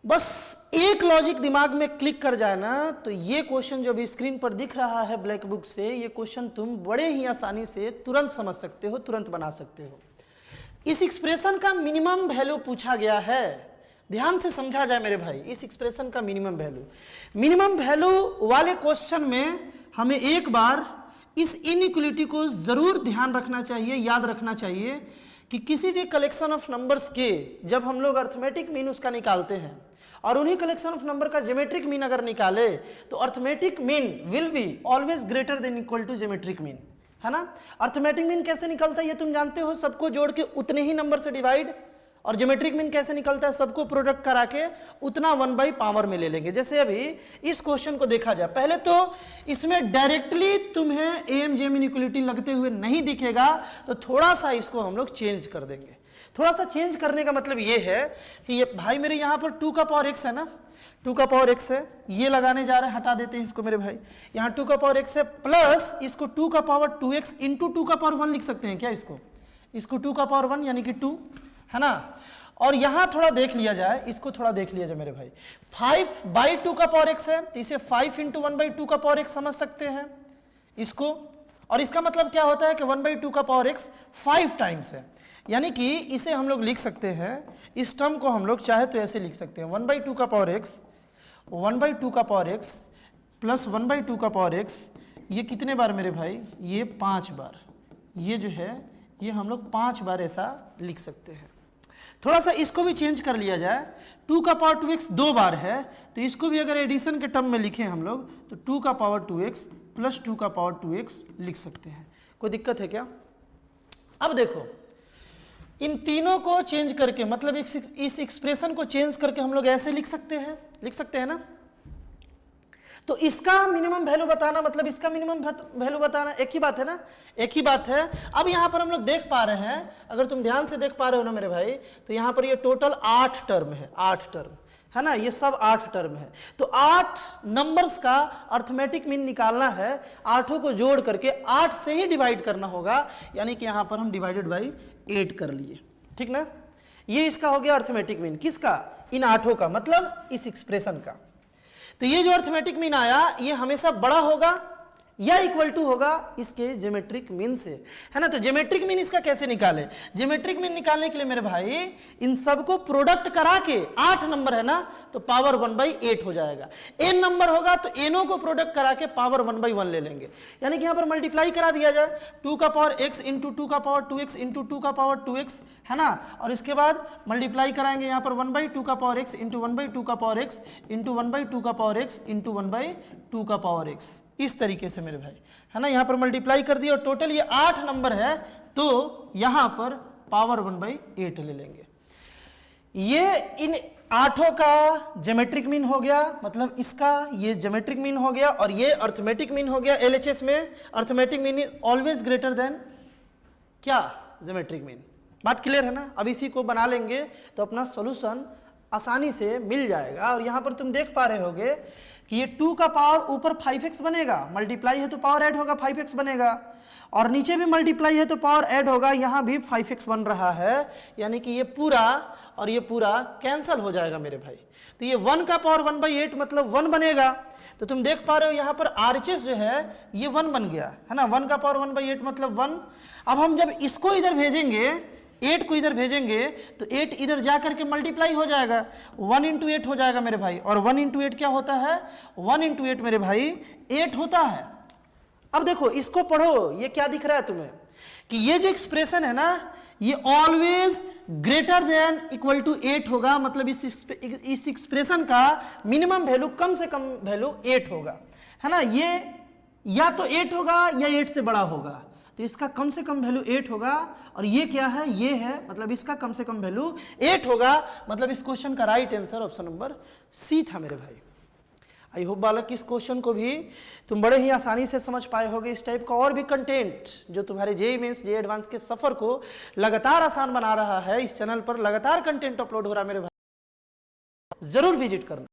बस एक लॉजिक दिमाग में क्लिक कर जाए ना, तो ये क्वेश्चन जो भी स्क्रीन पर दिख रहा है ब्लैक बुक से, ये क्वेश्चन तुम बड़े ही आसानी से तुरंत समझ सकते हो, तुरंत बना सकते हो। इस एक्सप्रेशन का मिनिमम वैल्यू पूछा गया है, ध्यान से समझा जाए मेरे भाई। इस एक्सप्रेशन का मिनिमम वैल्यू वाले क्वेश्चन में हमें एक बार इस इनइक्वलिटी को जरूर ध्यान रखना चाहिए, याद रखना चाहिए कि किसी भी कलेक्शन ऑफ नंबर्स के जब हम लोग अर्थमेटिक मीन उसका निकालते हैं और उन्हीं कलेक्शन ऑफ नंबर का ज्योमेट्रिक मीन अगर निकाले तो arithmetic mean will be always greater than equal to geometric mean, है ना। अर्थमेटिक मीन कैसे निकलता है ये तुम जानते हो, सबको जोड़ के उतने ही नंबर से डिवाइड। और ज्योमेट्रिक मीन कैसे निकलता है, सबको प्रोडक्ट करा के उतना 1/पावर में ले लेंगे। जैसे अभी इस क्वेश्चन को देखा जाए, पहले तो इसमें डायरेक्टली तुम्हें एम जेम इनइक्वलिटी लगते हुए नहीं दिखेगा, तो थोड़ा सा इसको हम लोग चेंज कर देंगे। थोड़ा सा चेंज करने का मतलब ये है कि ये भाई मेरे यहाँ पर 2 का पावर x है ना, 2 का पावर x है, ये लगाने जा रहे हैं, हटा देते हैं इसको मेरे भाई। यहाँ 2 का पावर x है प्लस इसको 2 का पावर 2x इंटू 2 का पावर 1 लिख सकते हैं क्या इसको 2 का पावर 1 यानी कि 2, है ना। और यहां थोड़ा देख लिया जाए, इसको थोड़ा देख लिया जाए मेरे भाई, 5/2 का पावर x है, तो इसे 5 इंटू 1/2 का पावर x समझ सकते हैं इसको। और इसका मतलब क्या होता है कि 1/2 का पावर x 5 टाइम्स है, यानी कि इसे हम लोग लिख सकते हैं, इस टर्म को हम लोग चाहे तो ऐसे लिख सकते हैं 1/2 का पावर x 1/2 का पावर x प्लस 1/2 का पावर x। ये कितने बार मेरे भाई, ये 5 बार, ये जो है ये हम लोग 5 बार ऐसा लिख सकते हैं। थोड़ा सा इसको भी चेंज कर लिया जाए, 2 का पावर 2x 2 बार है, तो इसको भी अगर एडिशन के टर्म में लिखें हम लोग तो 2 का पावर 2x प्लस 2 का पावर 2x लिख सकते हैं। कोई दिक्कत है क्या? अब देखो इन तीनों को चेंज करके, मतलब इस एक्सप्रेशन को चेंज करके हम लोग ऐसे लिख सकते हैं ना। तो इसका मिनिमम वैल्यू बताना मतलब इसका मिनिमम वैल्यू बताना एक ही बात है ना, एक ही बात है। अब यहाँ पर हम लोग देख पा रहे हैं, अगर तुम ध्यान से देख पा रहे हो ना मेरे भाई, तो यहाँ पर ये टोटल 8 टर्म है, 8 टर्म है ना, ये सब 8 टर्म है। तो 8 नंबर्स का अर्थमेटिक मीन निकालना है, 8 को जोड़ करके 8 से ही डिवाइड करना होगा, यानी कि यहाँ पर हम डिवाइडेड बाई 8 कर लिए, ठीक ना। ये इसका हो गया अर्थमेटिक मीन, किसका, इन 8 का, मतलब इस एक्सप्रेशन का। तो ये जो अर्थमेटिक मीन आया ये हमेशा बड़ा होगा या इक्वल टू होगा इसके ज्योमेट्रिक मीन से, है ना। तो ज्योमेट्रिक मीन इसका कैसे निकाले, ज्योमेट्रिक मीन निकालने के लिए मेरे भाई इन सबको प्रोडक्ट करा के, 8 नंबर है ना, तो पावर 1/8 हो जाएगा। n नंबर होगा तो एनो को प्रोडक्ट करा के पावर 1/1 ले लेंगे, यानी कि यहाँ पर मल्टीप्लाई करा दिया जाए, 2 का पावर x इंटू 2 का पावर 2x इंटू 2 का पावर 2x, है ना। और इसके बाद मल्टीप्लाई कराएंगे यहाँ पर 1/2 का पावर x इंटू 1/2 का पावर x इंटू 1/2 का पावर x इंटू 1/2 का पावर x, इस तरीके से मेरे भाई, है ना। यहाँ पर मल्टीप्लाई कर दिया और टोटल ये 8 नंबर है, तो यहाँ पर पावर 1/8 ले लेंगे। ये इन 8 का ज्योमेट्रिक मीन हो गया, मतलब इसका ये ज्योमेट्रिक मीन हो गया और ये अर्थमेटिक मीन हो गया। LHS में arithmetic mean is always greater then क्या, ज्योमेट्रिक मीन। बात क्लियर है ना। अब इसी को बना लेंगे तो अपना सोल्यूशन आसानी से मिल जाएगा। और यहाँ पर तुम देख पा रहे होगे कि ये 2 का पावर ऊपर 5x बनेगा, मल्टीप्लाई है तो पावर ऐड होगा 5x बनेगा, और नीचे भी मल्टीप्लाई है तो पावर ऐड होगा, यहाँ भी 5x बन रहा है, यानी कि ये पूरा और ये पूरा कैंसल हो जाएगा मेरे भाई। तो ये 1 का पावर 1/8 मतलब 1 बनेगा। तो तुम देख पा रहे हो यहाँ पर RHS जो है ये 1 बन गया, है ना। 1 का पावर 1/8 मतलब 1। अब हम जब इसको इधर भेजेंगे, 8 को इधर भेजेंगे, तो 8 इधर जा करके मल्टीप्लाई हो जाएगा, 1 इंटू 8 हो जाएगा मेरे भाई। और 1 इंटू 8 क्या होता है, 1 इंटू 8 मेरे भाई 8 होता है। अब देखो इसको पढ़ो, ये क्या दिख रहा है तुम्हें कि ये जो एक्सप्रेशन है ना ये always greater than equal to 8 होगा, मतलब इस एक्सप्रेशन का मिनिमम वैल्यू कम से कम वैल्यू 8 होगा, है ना। ये या तो 8 होगा या 8 से बड़ा होगा, तो इसका कम से कम वैल्यू 8 होगा। और ये क्या है, ये है, मतलब इसका कम से कम वैल्यू 8 होगा, मतलब इस क्वेश्चन का right answer option number C था मेरे भाई। आई होप बालक इस क्वेश्चन को भी तुम बड़े ही आसानी से समझ पाए होगे। इस टाइप का और भी कंटेंट जो तुम्हारे जेईई मेंस जेईई एडवांस के सफर को लगातार आसान बना रहा है, इस चैनल पर लगातार कंटेंट अपलोड हो रहा है मेरे भाई, जरूर विजिट करना।